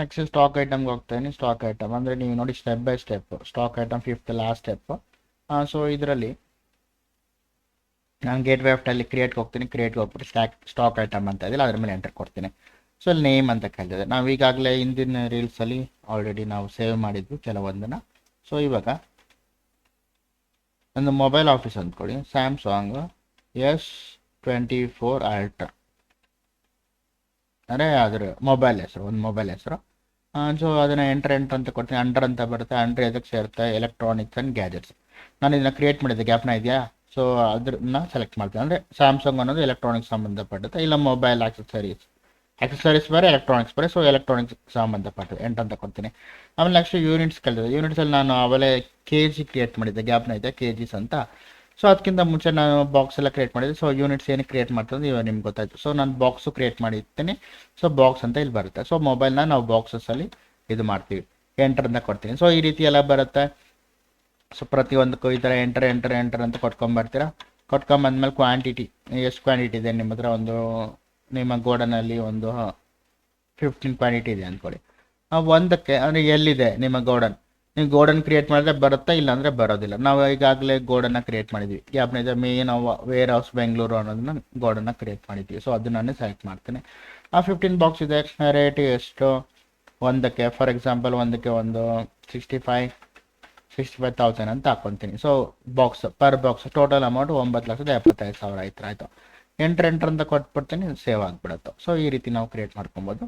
Next stock ಐಟಮ್ಗೆ ಹೋಗ್ತಾಯಿನಿ. Stock item ಅಂದರೆ ನೀವು ನೋಡಿ step by step. Stock item fifth last step. So ಇದರಲ್ಲಿ ನಾನು ಗೇಟ್ ವೆಫ್ಟಲ್ಲಿ ಕ್ರಿಯೇಟ್ಗೆ ಹೋಗ್ತೀನಿ. ಕ್ರಿಯೇಟ್ಗೆ ಹೋಗ್ಬಿಟ್ಟು ಸ್ಟಾಕ್ ಐಟಮ್ ಅಂತ ಇದೆಯಲ್ಲ ಅದ್ರ ಮೇಲೆ ಎಂಟರ್ ಕೊಡ್ತೀನಿ. ಸೊ ಇಲ್ಲಿ ನೇಮ್ ಅಂತ ಕೇಳ್ತಿದೆ. ನಾವು ಈಗಾಗಲೇ ಹಿಂದಿನ ರೀಲ್ಸಲ್ಲಿ ಆಲ್ರೆಡಿ ನಾವು ಸೇವ್ ಮಾಡಿದ್ವಿ ಕೆಲವೊಂದನ್ನು. ಸೊ ಇವಾಗ ಒಂದು ಮೊಬೈಲ್ ಆಫೀಸ್ ಅಂದ್ಕೊಳ್ಳಿ, ಸ್ಯಾಮ್ಸಂಗ್ S24 ಅಲ್ಟ್ರಾ ಅಂದರೆ ಅದ್ರ ಮೊಬೈಲ್ ಹೆಸರು, ಒಂದು ಮೊಬೈಲ್ ಹೆಸರು. ಸೊ ಅದನ್ನು ಎಂಟರ್ ಅಂತ ಕೊಡ್ತೀನಿ. ಅಂಡರ್ ಅಂತ ಬರುತ್ತೆ. ಅಂಡರ್ ಎದಕ್ಕೆ ಸೇರುತ್ತೆ? Electronics and gadgets. ನಾನು ಇದನ್ನು ಕ್ರಿಯೇಟ್ ಮಾಡಿದ್ದೆ, ಗ್ಯಾಪ್ನ ಇದೆಯಾ? ಸೊ ಅದನ್ನ ಸೆಲೆಕ್ಟ್ ಮಾಡ್ತೀನಿ. ಅಂದರೆ ಸ್ಯಾಮ್ಸಂಗ್ ಅನ್ನೋದು ಎಲೆಕ್ಟ್ರಾನಿಕ್ಸ್ ಸಂಬಂಧಪಟ್ಟದ್ದು, ಇಲ್ಲ ಮೊಬೈಲ್ ಆಕ್ಸೆಸರೀಸ್ ಬೇರೆ, ಎಲೆಕ್ಟ್ರಾನಿಕ್ಸ್ ಬೇರೆ. ಸೊ ಎಲೆಕ್ಟ್ರಾನಿಕ್ಸ್ ಸಂಬಂಧಪಟ್ಟದ್ದು ಎಂಟು ಅಂತ ಕೊಡ್ತೀನಿ. ಆಮೇಲೆ ನೆಕ್ಸ್ಟ್ ಯೂನಿಟ್ಸ್ ಕೇಳಿದೆ. ಯೂನಿಟ್ಸಲ್ಲಿ ನಾನು ಆಮೇಲೆ KG ಕ್ರಿಯೇಟ್ ಮಾಡಿದ್ದೆ, ಗ್ಯಾಪ್ನ ಇದೆ KGs ಅಂತ. ಸೊ ಅದಕ್ಕಿಂತ ಮುಂಚೆ ನಾನು ಬಾಕ್ಸ್ ಎಲ್ಲ ಕ್ರಿಯೇಟ್ ಮಾಡಿದ್ದೆ. ಸೊ ಯೂನಿಟ್ಸ್ ಏನು ಕ್ರಿಯೇಟ್ ಮಾಡ್ತಂದ್ರೆ ಇವಾಗ ನಿಮ್ಗೆ ಗೊತ್ತಾಯಿತು. ಸೊ ನಾನು ಬಾಕ್ಸು ಕ್ರಿಯೇಟ್ ಮಾಡಿರ್ತೀನಿ. ಸೊ ಬಾಕ್ಸ್ ಅಂತ ಇಲ್ಲಿ ಬರುತ್ತೆ. ಸೊ ಮೊಬೈಲ್ನ ನಾವು ಬಾಕ್ಸಸ್ಸಲ್ಲಿ ಇದು ಮಾಡ್ತೀವಿ, ಎಂಟರ್ ಅಂತ ಕೊಡ್ತೀನಿ. ಸೊ ಈ ರೀತಿ ಎಲ್ಲ ಬರುತ್ತೆ. ಸೊ ಪ್ರತಿಯೊಂದಕ್ಕೂ ಈ ಥರ ಎಂಟರ್ ಅಂತ ಕೊಟ್ಕೊಂಬರ್ತೀರಾ. ಕೊಟ್ಕೊಂಬಂದ್ಮೇಲೆ ಕ್ವಾಂಟಿಟಿ, ಎಷ್ಟು ಕ್ವಾಂಟಿಟಿ ಇದೆ ನಿಮ್ಮ ಹತ್ರ? ನಿಮ್ಮ ಗೋಡನಲ್ಲಿ ಒಂದು 15 ಕ್ವಾಂಟಿಟಿ ಇದೆ ಅಂದ್ಕೊಳ್ಳಿ. ಒಂದಕ್ಕೆ ಅಂದರೆ ಎಲ್ಲಿದೆ ನಿಮ್ಮ ಗೋಡನ್? ನೀವು ಗೋಡನ್ ಕ್ರಿಯೇಟ್ ಮಾಡಿದ್ರೆ ಬರುತ್ತಾ, ಇಲ್ಲಾಂದರೆ ಬರೋದಿಲ್ಲ. ನಾವು ಈಗಾಗಲೇ ಗೋಡನ್ನ ಕ್ರಿಯೇಟ್ ಮಾಡಿದ್ವಿ. ಗ್ಯಾಪ್ನಿದೆ ಮೇನ್ ವೇರ್ ಹೌಸ್ ಬೆಂಗಳೂರು ಅನ್ನೋದನ್ನ ಗೋಡನ್ನ ಕ್ರಿಯೇಟ್ ಮಾಡಿದ್ವಿ. ಸೊ ಅದನ್ನೇ ಸೆಲೆಕ್ಟ್ ಮಾಡ್ತೀನಿ. 15 ಬಾಕ್ಸ್ ಇದೆ. ರೇಟ್ ಎಷ್ಟು? ಒಂದಕ್ಕೆ ಫಾರ್ ಎಕ್ಸಾಂಪಲ್ ಒಂದಕ್ಕೆ ಒಂದು 65,000 ಅಂತ ಹಾಕ್ಕೊತೀನಿ. So per box total amount 9,75,000 ಆಯಿತು. ಎಂಟರ್ ಅಂತ ಕೊಟ್ಬಿಡ್ತೀನಿ, ಸೇವ್ ಆಗಿಬಿಡುತ್ತೆ. ಸೊ ಈ ರೀತಿ ನಾವು ಕ್ರಿಯೇಟ್ ಮಾಡ್ಕೊಬೋದು.